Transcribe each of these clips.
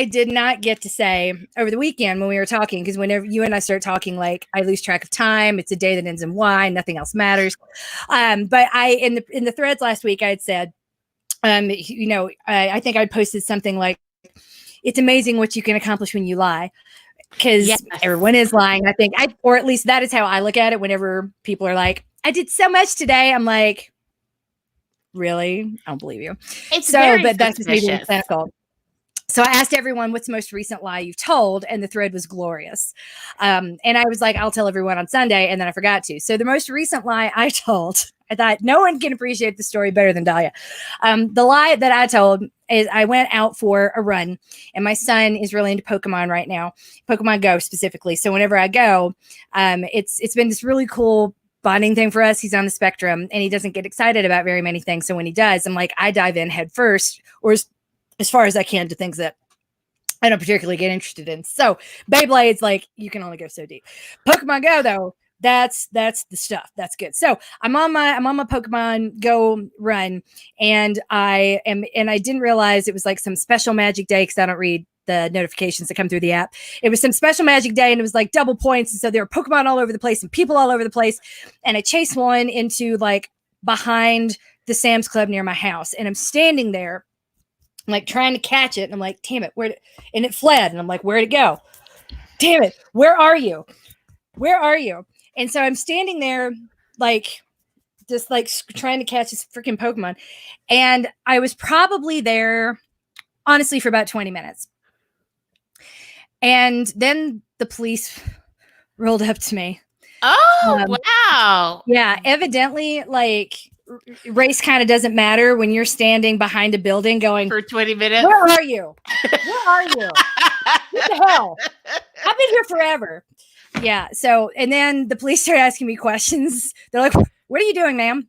I did not get to say over the weekend when we were talking, because whenever you and I start talking, like I lose track of time. It's a day that ends in Y. Nothing else matters. But in the threads last week, I had said, I think I posted something like, "It's amazing what you can accomplish when you lie," because everyone is lying. I think, or at least that is how I look at it. Whenever people are like, "I did so much today," I'm like, "Really? I don't believe you." It's very but that's just me being suspicious. cynical. So I asked everyone, what's the most recent lie you've told? And the thread was glorious. And I was like, I'll tell everyone on Sunday. And then I forgot to. So the most recent lie I told, I thought no one can appreciate the story better than Dalia. The lie that I told is I went out for a run, and my son is really into Pokemon right now, Pokemon Go specifically. So whenever I go, it's been this really cool bonding thing for us. He's on the spectrum and he doesn't get excited about very many things. So when he does, I'm like, I dive in head first, or as far as I can, to things that I don't particularly get interested in. So Beyblade's like, you can only go so deep. Pokemon Go though, that's the stuff. That's good. So I'm on my Pokemon Go run, and I didn't realize it was like some special magic day, because I don't read the notifications that come through the app. It was some special magic day, and it was like double points. And so there were Pokemon all over the place and people all over the place. And I chased one into like behind the Sam's Club near my house. And I'm standing there, like trying to catch it. And I'm like, damn it, and it fled. And I'm like, where'd it go? Damn it. Where are you? Where are you? And so I'm standing there, like, just like trying to catch this freaking Pokemon. And I was probably there, honestly, for about 20 minutes. And then the police rolled up to me. Oh, wow. Yeah. Evidently, like, race kind of doesn't matter when you're standing behind a building going for 20 minutes. Where are you? Where are you? What the hell? I've been here forever. Yeah. So, and then the police started asking me questions. They're like, what are you doing, ma'am?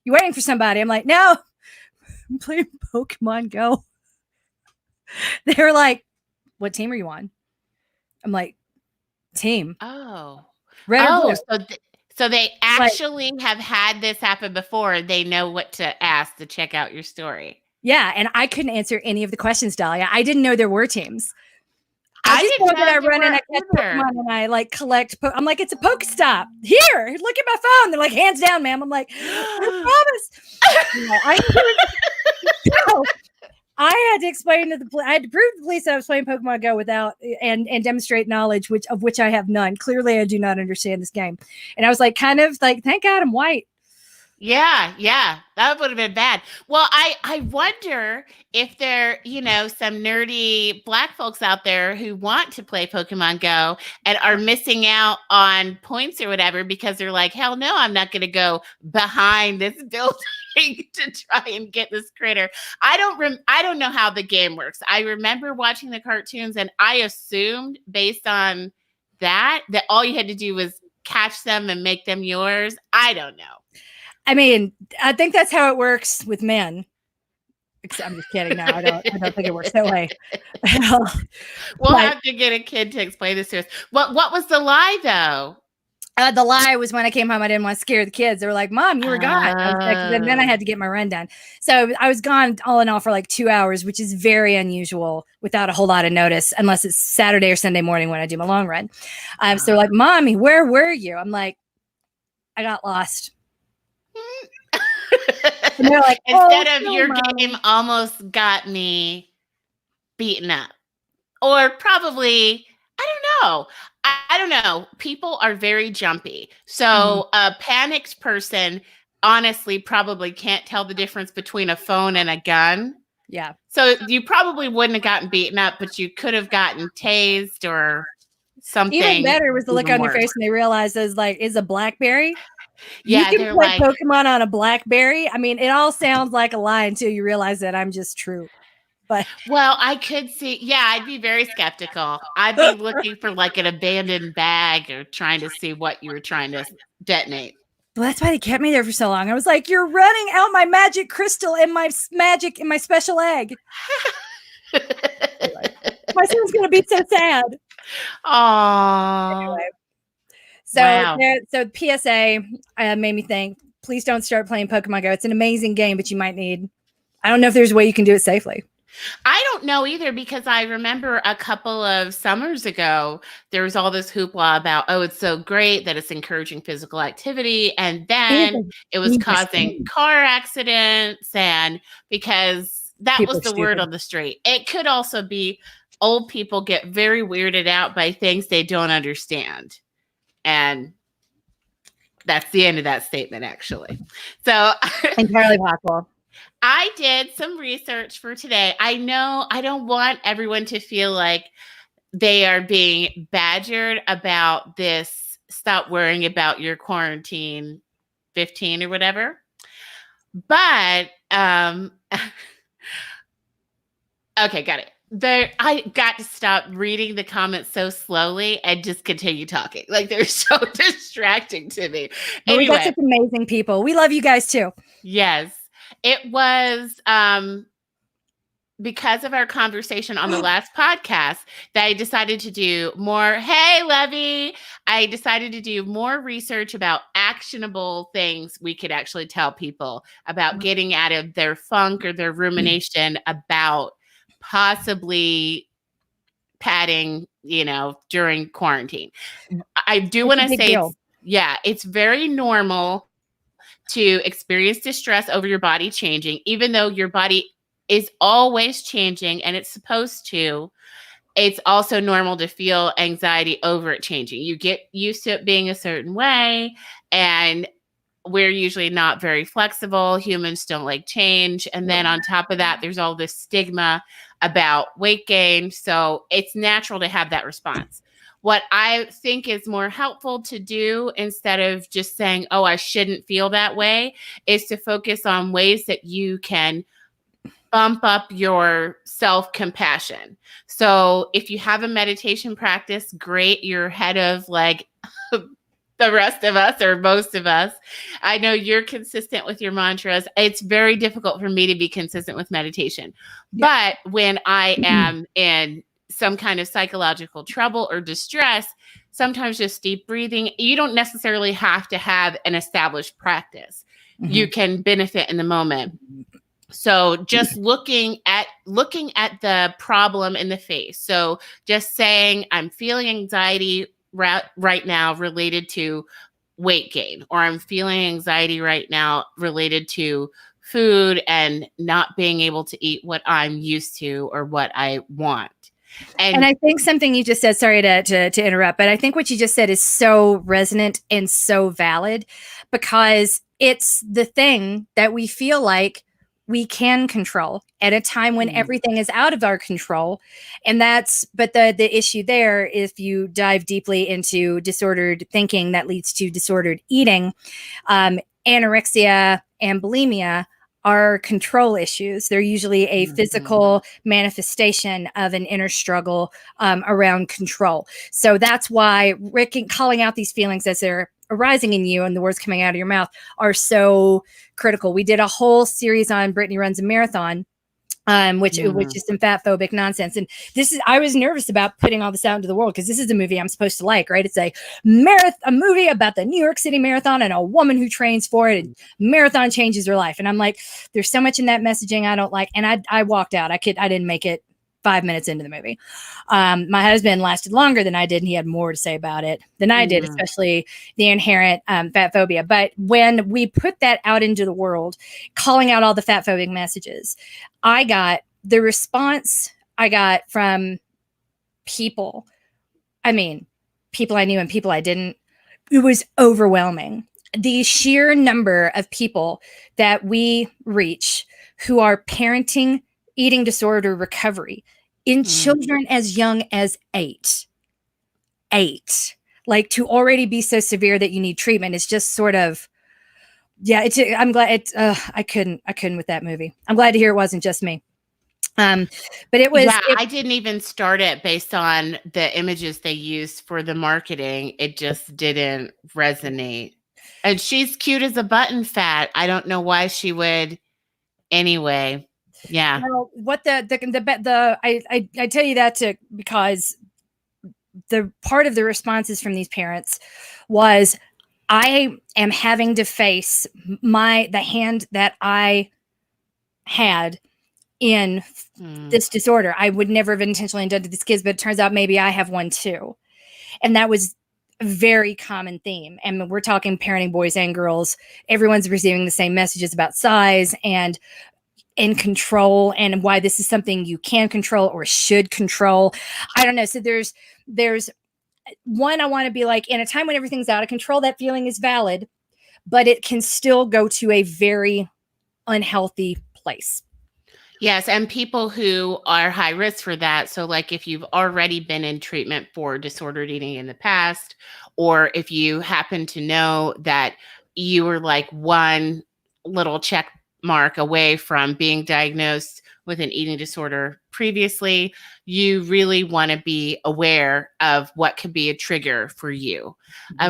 You waiting for somebody? I'm like, no, I'm playing Pokemon Go. They were like, what team are you on? I'm like, team. Oh. Red or blue. So they actually have had this happen before. They know what to ask to check out your story. Yeah, and I couldn't answer any of the questions, Dalia. I didn't know there were teams. I just know that I run and I catch Pokemon and I like collect. I'm like, it's a Pokestop. Here, look at my phone. They're like, hands down, ma'am. I'm like, I promise. I had to explain to the police. I had to prove to the police that I was playing Pokemon Go without and demonstrate knowledge, of which I have none. Clearly, I do not understand this game. And I was like, kind of like, thank God I'm white. Yeah, that would have been bad. Well, I wonder if there, some nerdy Black folks out there who want to play Pokemon Go and are missing out on points or whatever because they're like, hell no, I'm not going to go behind this building to try and get this critter. I don't know how the game works. I remember watching the cartoons and I assumed based on that all you had to do was catch them and make them yours. I don't know. I mean, I think that's how it works with men. I'm just kidding. No, I don't think it works that way. We'll have to get a kid to explain this to us. What was the lie, though? The lie was when I came home, I didn't want to scare the kids. They were like, Mom, you were gone. And then I had to get my run done. So I was gone all in all for like 2 hours, which is very unusual without a whole lot of notice, unless it's Saturday or Sunday morning when I do my long run. So like, Mommy, where were you? I'm like, I got lost. And they're like, instead of your game almost got me beaten up. Or probably, I don't know. People are very jumpy. So a panicked person honestly probably can't tell the difference between a phone and a gun. Yeah. So you probably wouldn't have gotten beaten up, but you could have gotten tased or something. Even better was the look on your face when they realized it was like, is a BlackBerry? Yeah, you can play Pokemon on a BlackBerry. I mean, it all sounds like a lie until you realize that I'm just true. But well, I could see. Yeah, I'd be very skeptical. I'd be looking for like an abandoned bag or trying to see what you were trying to detonate. Well, that's why they kept me there for so long. I was like, "You're running out my magic crystal and my magic and my special egg." My son's gonna be so sad. Oh. Anyway. So, wow. So PSA made me think, please don't start playing Pokemon Go. It's an amazing game, but you might need, I don't know if there's a way you can do it safely. I don't know either, because I remember a couple of summers ago, there was all this hoopla about, oh, it's so great that it's encouraging physical activity. And then it was causing car accidents, and because that People was are the word stupid. on the street. It could also be old people get very weirded out by things they don't understand. And that's the end of that statement, actually. So Entirely possible. I did some research for today. I know I don't want everyone to feel like they are being badgered about this. Stop worrying about your quarantine 15 or whatever. But okay, got it. I got to stop reading the comments so slowly and just continue talking. Like, they're so distracting to me. But we got Anyway, such amazing people. We love you guys too. yes, it was because of our conversation on the last podcast that I decided to do more. Hey, Levy. I decided to do more research about actionable things we could actually tell people about getting out of their funk or their rumination about possibly padding, during quarantine. I do want to say it's very normal to experience distress over your body changing, even though your body is always changing and it's supposed to. It's also normal to feel anxiety over it changing. You get used to it being a certain way, and we're usually not very flexible. Humans don't like change. And then on top of that, there's all this stigma about weight gain. So it's natural to have that response. What I think is more helpful to do, instead of just saying, oh, I shouldn't feel that way, is to focus on ways that you can bump up your self-compassion. So if you have a meditation practice, great. You're ahead of like the rest of us, or most of us. I know you're consistent with your mantras. It's very difficult for me to be consistent with meditation. Yeah. But when I am in some kind of psychological trouble or distress, sometimes just deep breathing, you don't necessarily have to have an established practice. Mm-hmm. You can benefit in the moment. So just looking at the problem in the face. So just saying, I'm feeling anxiety right now related to weight gain, or I'm feeling anxiety right now related to food and not being able to eat what I'm used to or what I want. And I think something you just said, sorry to interrupt, but I think what you just said is so resonant and so valid, because it's the thing that we feel like we can control at a time when everything is out of our control. And but the issue there, if you dive deeply into disordered thinking that leads to disordered eating, anorexia and bulimia are control issues. They're usually a physical manifestation of an inner struggle around control. So that's why calling out these feelings as they're arising in you and the words coming out of your mouth are so critical. We did a whole series on Brittany Runs a Marathon, which is some fat phobic nonsense. And I was nervous about putting all this out into the world, because this is a movie I'm supposed to like, right? It's a movie about the New York City Marathon and a woman who trains for it, and marathon changes her life. And I'm like, there's so much in that messaging I don't like. And I walked out. I didn't make it 5 minutes into the movie. My husband lasted longer than I did, and he had more to say about it than I did, especially the inherent fat phobia. But when we put that out into the world, calling out all the fat phobic messages, I got the response I got from people. I mean, people I knew and people I didn't. It was overwhelming. The sheer number of people that we reach who are parenting eating disorder recovery in children as young as 8, like, to already be so severe that you need treatment is just sort of, I'm glad I couldn't with that movie. I'm glad to hear it wasn't just me. But it was, I didn't even start it based on the images they used for the marketing. It just didn't resonate. And she's cute as a button, fat. I don't know why she would anyway. Yeah. Well, what I tell you that because the part of the responses from these parents was, I am having to face the hand that I had in this disorder. I would never have intentionally done to these kids, but it turns out maybe I have one too. And that was a very common theme. And we're talking parenting boys and girls. Everyone's receiving the same messages about size and in control, and why this is something you can control or should control. I don't know. So there's one, I want to be like, in a time when everything's out of control, that feeling is valid, but it can still go to a very unhealthy place. Yes, and people who are high risk for that. So like if you've already been in treatment for disordered eating in the past, or if you happen to know that you were like one little check mark away from being diagnosed with an eating disorder previously, you really want to be aware of what could be a trigger for you.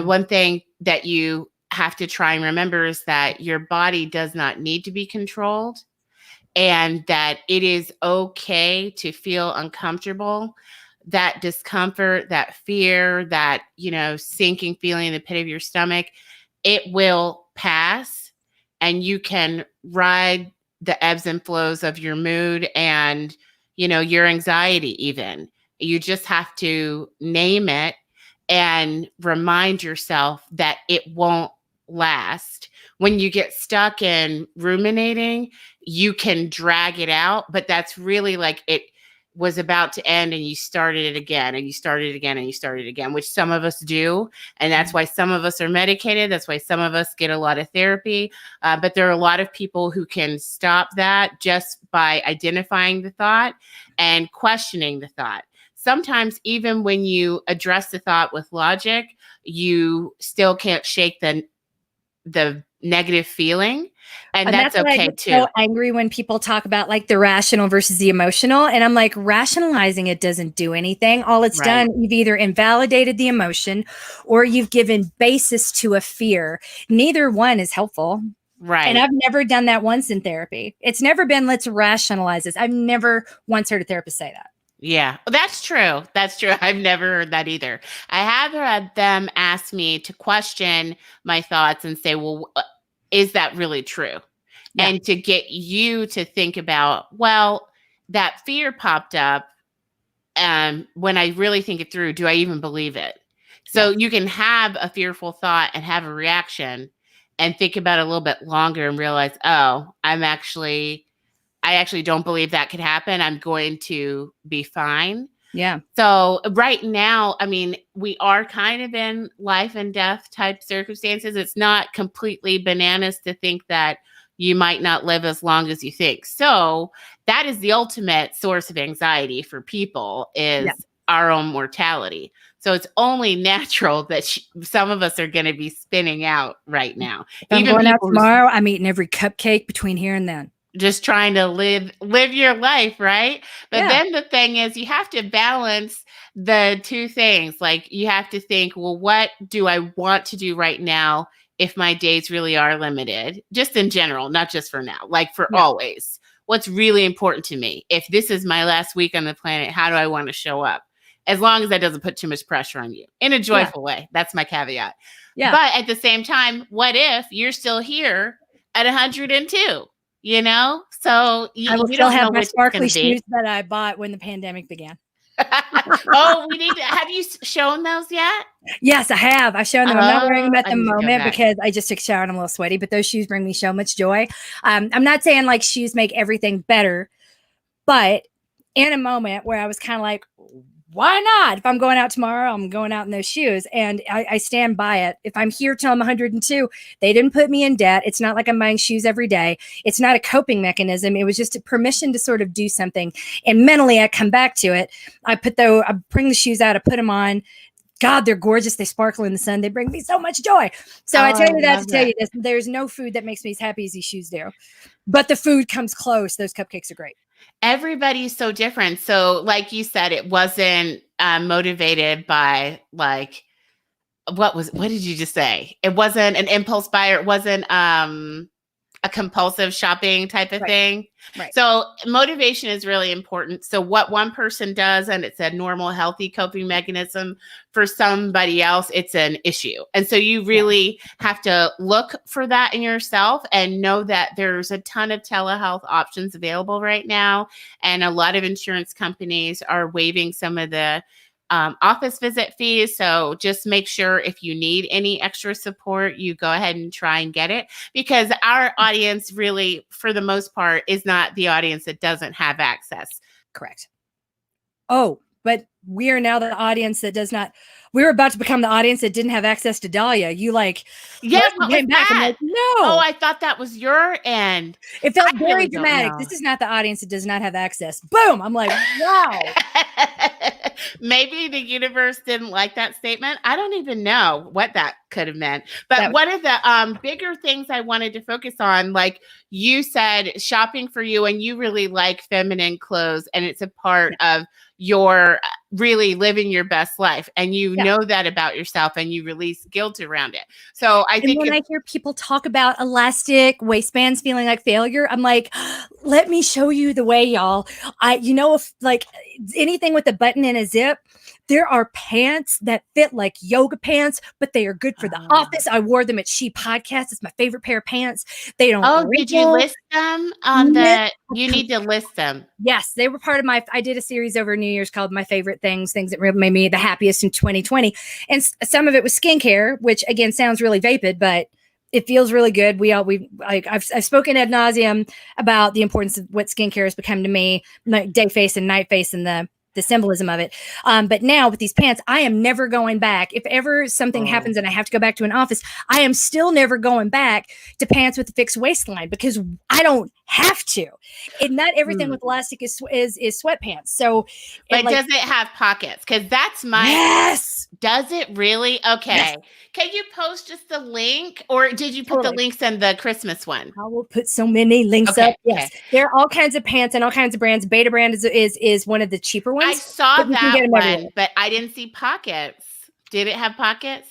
One thing that you have to try and remember is that your body does not need to be controlled, and that it is okay to feel uncomfortable. That discomfort, that fear, that, sinking feeling in the pit of your stomach, it will pass, and you can ride the ebbs and flows of your mood and, your anxiety even. You just have to name it and remind yourself that it won't last. When you get stuck in ruminating, you can drag it out, but that's really like it was about to end and you started it again and you started it again and you started it again, which some of us do. And that's why some of us are medicated. That's why some of us get a lot of therapy. But there are a lot of people who can stop that just by identifying the thought and questioning the thought. Sometimes even when you address the thought with logic, you still can't shake the negative feeling. And that's okay I get too. So angry when people talk about like the rational versus the emotional. And I'm like, rationalizing it doesn't do anything. All it's done, you've either invalidated the emotion or you've given basis to a fear. Neither one is helpful. Right. And I've never done that once in therapy. It's never been, let's rationalize this. I've never once heard a therapist say that. Yeah, that's true. That's true. I've never heard that either. I have had them ask me to question my thoughts and say, well, is that really true? Yeah. And to get you to think about, well, that fear popped up. When I really think it through, do I even believe it? So you can have a fearful thought and have a reaction and think about it a little bit longer and realize, oh, I actually don't believe that could happen. I'm going to be fine. Yeah. So right now, I mean, we are kind of in life and death type circumstances. It's not completely bananas to think that you might not live as long as you think. So that is the ultimate source of anxiety for people is our own mortality. So it's only natural that some of us are going to be spinning out right now. If I'm going out tomorrow, I'm eating every cupcake between here and then. Just trying to live your life, right? But then the thing is, you have to balance the two things. Like you have to think, well, what do I want to do right now if my days really are limited? Just in general, not just for now, like for always. What's really important to me? If this is my last week on the planet, how do I want to show up? As long as that doesn't put too much pressure on you in a joyful way. That's my caveat. Yeah. But at the same time, what if you're still here at 102? So I will still have my sparkly shoes that I bought when the pandemic began. Oh, have you shown those yet? Yes, I have. I've shown them. I'm not wearing them at the moment because I just took a shower and I'm a little sweaty, but those shoes bring me so much joy. I'm not saying like shoes make everything better, but in a moment where I was kind of like, why not? If I'm going out tomorrow, I'm going out in those shoes. And I stand by it. If I'm here till I'm 102, they didn't put me in debt. It's not like I'm buying shoes every day. It's not a coping mechanism. It was just a permission to sort of do something. And mentally, I come back to it. I bring the shoes out, I put them on. God, they're gorgeous. They sparkle in the sun. They bring me so much joy. So I tell you that to tell you this. There's no food that makes me as happy as these shoes do. But the food comes close. Those cupcakes are great. Everybody's so different. So like you said, it wasn't motivated by like, what did you just say? It wasn't an impulse buyer. It wasn't a compulsive shopping type of Right. thing. Right. So motivation is really important. So what one person does, and it's a normal, healthy coping mechanism, for somebody else, it's an issue. And so you really have to look for that in yourself and know that there's a ton of telehealth options available right now. And a lot of insurance companies are waiving some of the office visit fees. So just make sure if you need any extra support, you go ahead and try and get it, because our audience really, for the most part, is not the audience that doesn't have access. Correct. Oh, but we are now the audience that does not. We were about to become the audience that didn't have access to Dalia. You like, yeah, what was came back. I'm like, no. Oh, I thought that was your end. It felt I very really don't dramatic. know. This is not the audience that does not have access. Boom. I'm like, wow. Maybe the universe didn't like that statement. I don't even know what that could have meant. But one of the bigger things I wanted to focus on, like you said, shopping for you, and you really like feminine clothes, and it's a part of your really living your best life, and you know that about yourself, and you release guilt around it. So I think when I hear people talk about elastic waistbands feeling like failure, I'm like, let me show you the way, y'all. If like anything with a button and a zip, there are pants that fit like yoga pants, but they are good for the office. I wore them at She Podcast. It's my favorite pair of pants. They don't. Oh, did you list them on the? You need to list them. Yes, they were part of I did a series over New Year's called My Favorite Things that really made me the happiest in 2020. And some of it was skincare, which again sounds really vapid, but it feels really good. I've spoken ad nauseum about the importance of what skincare has become to me, like day face and night face, and the symbolism of it. But now with these pants, I am never going back. If ever something happens and I have to go back to an office, I am still never going back to pants with a fixed waistline, because I don't have to. And not everything with elastic is sweatpants. So, but does it have pockets? Because that's my yes. Does it really? Okay. Yes. Can you post just the link, or did you put the links in the Christmas one? I will put so many links up. Yes, there are all kinds of pants and all kinds of brands. Beta brand is one of the cheaper ones. I saw that one, but I didn't see pockets. Did it have pockets?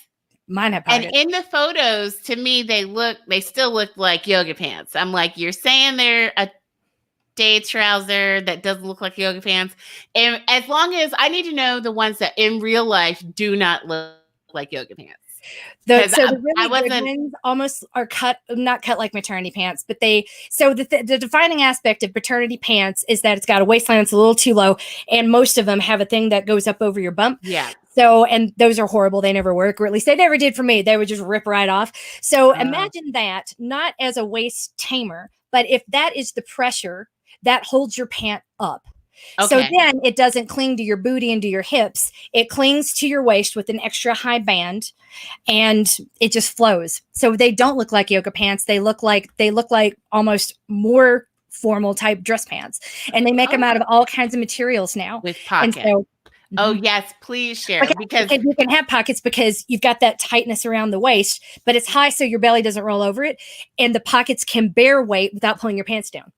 Mine have pockets. And in the photos, to me, they still look like yoga pants. I'm like, you're saying they're a day trouser that doesn't look like yoga pants. And as long as I need to know the ones that in real life do not look like yoga pants. The really good ones almost are not cut like maternity pants, but the defining aspect of maternity pants is that it's got a waistline that's a little too low, and most of them have a thing that goes up over your bump. Yeah. So, and those are horrible. They never work, or at least they never did for me. They would just rip right off. So imagine that not as a waist tamer, but if that is the pressure that holds your pant up. Okay. So then it doesn't cling to your booty and to your hips. It clings to your waist with an extra high band, and it just flows. So they don't look like yoga pants. They look like almost more formal type dress pants, and they make them out of all kinds of materials now with pockets. So, oh yes, please share, because you can have pockets because you've got that tightness around the waist, but it's high so your belly doesn't roll over it, and the pockets can bear weight without pulling your pants down.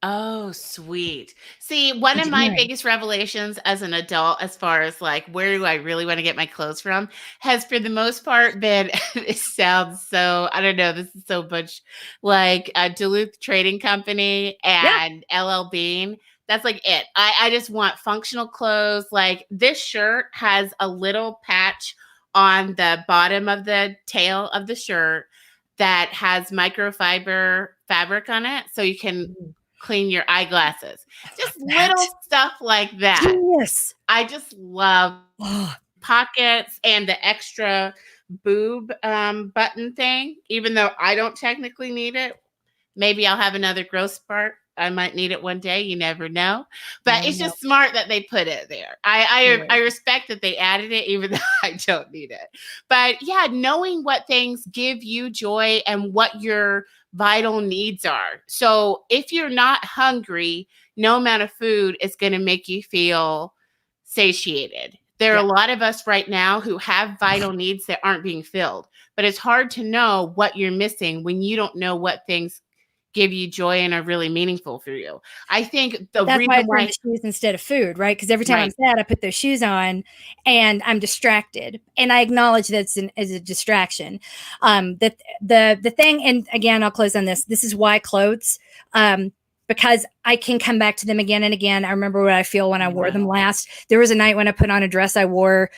Oh, sweet. See, one of my biggest revelations as an adult, as far as like, where do I really want to get my clothes from, has for the most part been, it sounds so, I don't know, this is so much like a Duluth Trading Company and LL Bean. That's like it. I just want functional clothes. Like this shirt has a little patch on the bottom of the tail of the shirt that has microfiber fabric on it. So you can clean your eyeglasses. Just little stuff like that. Yes. I just love pockets and the extra boob button thing, even though I don't technically need it. Maybe I'll have another growth spurt. I might need it one day. You never know. But it's just smart that they put it there. I respect that they added it, even though I don't need it. But yeah, knowing what things give you joy and what your vital needs are. So if you're not hungry, no amount of food is going to make you feel satiated. There are a lot of us right now who have vital needs that aren't being filled, but it's hard to know what you're missing when you don't know what things give you joy and are really meaningful for you. I think the That's why I reason turn why to shoes instead of food, right? Because every time I'm right. sad, I put those shoes on and I'm distracted. And I acknowledge that's as a distraction. That the thing, and again, I'll close on this. This is why clothes, because I can come back to them again and again. I remember what I feel when I wore them last. There was a night when I put on a dress I wore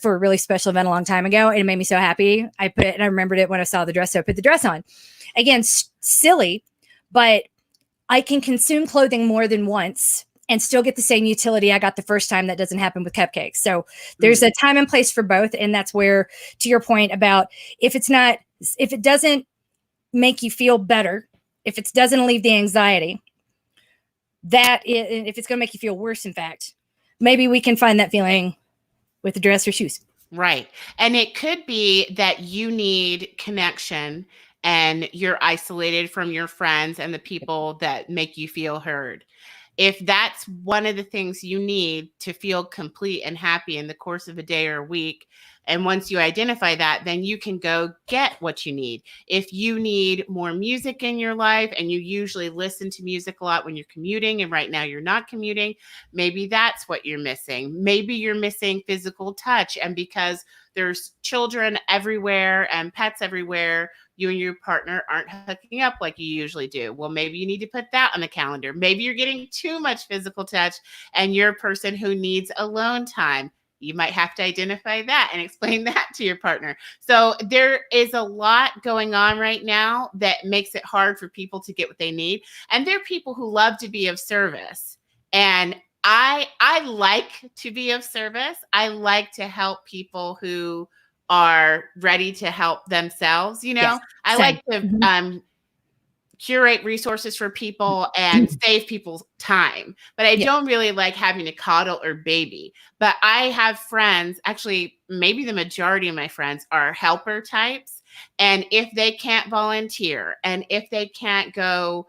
for a really special event a long time ago, and it made me so happy. And I remembered it when I saw the dress, so I put the dress on. Again, silly, but I can consume clothing more than once and still get the same utility I got the first time. That doesn't happen with cupcakes. So there's a time and place for both. And that's where, to your point about if it doesn't make you feel better, if it doesn't alleviate the anxiety, if it's going to make you feel worse, in fact, maybe we can find that feeling with the dress or shoes. Right. And it could be that you need connection and you're isolated from your friends and the people that make you feel heard. If that's one of the things you need to feel complete and happy in the course of a day or a week, and once you identify that, then you can go get what you need. If you need more music in your life and you usually listen to music a lot when you're commuting, and right now you're not commuting, maybe that's what you're missing. Maybe you're missing physical touch. And because there's children everywhere and pets everywhere, you and your partner aren't hooking up like you usually do. Well, maybe you need to put that on the calendar. Maybe you're getting too much physical touch and you're a person who needs alone time. You might have to identify that and explain that to your partner. So there is a lot going on right now that makes it hard for people to get what they need. And there are people who love to be of service. And I like to be of service. I like to help people who are ready to help themselves. Yes, I same. like to curate resources for people and save people's time. But I don't really like having to coddle or baby. But I have friends, actually, maybe the majority of my friends are helper types. And if they can't volunteer and if they can't go,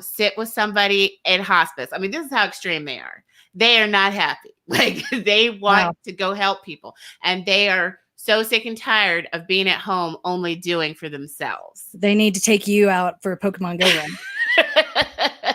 sit with somebody in hospice, I mean, this is how extreme they are. They are not happy. Like they want to go help people. And they are so sick and tired of being at home only doing for themselves. They need to take you out for a Pokemon Go run.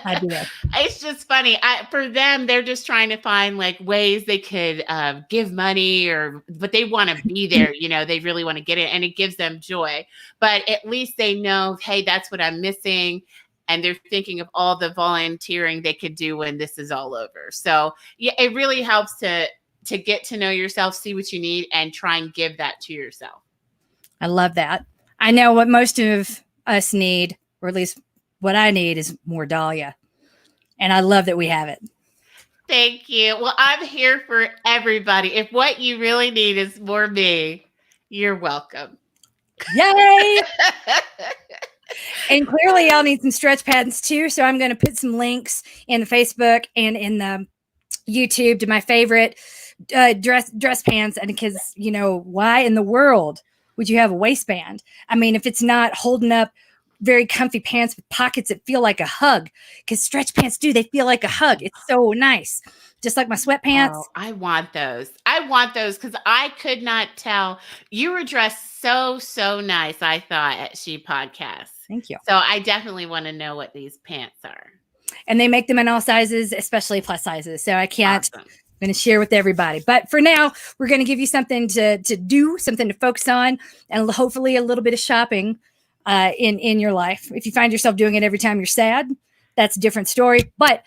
I do that. It's just funny. For them, they're just trying to find like ways they could give money but they want to be there. They really want to get it and it gives them joy. But at least they know, hey, that's what I'm missing. And they're thinking of all the volunteering they could do when this is all over. So yeah, it really helps to get to know yourself, see what you need, and try and give that to yourself. I love that. I know what most of us need, or at least what I need, is more Dalia. And I love that we have it. Thank you. Well, I'm here for everybody. If what you really need is more me, you're welcome. Yay! And clearly I'll need some stretch pads too. So I'm going to put some links in the Facebook and in the YouTube to my favorite dress pants. And because, why in the world would you have a waistband? I mean, if it's not holding up very comfy pants with pockets that feel like a hug, because stretch pants they feel like a hug. It's so nice. Just like my sweatpants. Oh, I want those. Because I could not tell. You were dressed so nice, I thought, at She Podcast. Thank you. So I definitely want to know what these pants are. And they make them in all sizes, especially plus sizes. So I can't. Awesome. I'm going to share with everybody. But for now, we're going to give you something to do, something to focus on, and hopefully a little bit of shopping in your life. If you find yourself doing it every time you're sad, that's a different story. But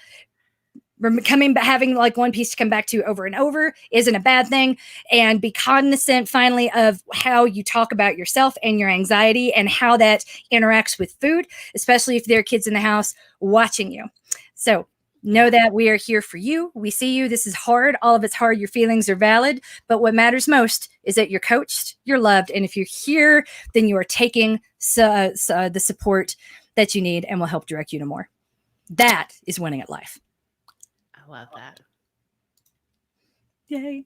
having like one piece to come back to over and over isn't a bad thing. And be cognizant finally of how you talk about yourself and your anxiety and how that interacts with food, especially if there are kids in the house watching you. So know that we are here for you. We see you. This is hard. All of it's hard. Your feelings are valid. But what matters most is that you're coached, you're loved. And if you're here, then you are taking the support that you need and will help direct you to more. That is winning at life. I love that. Yay.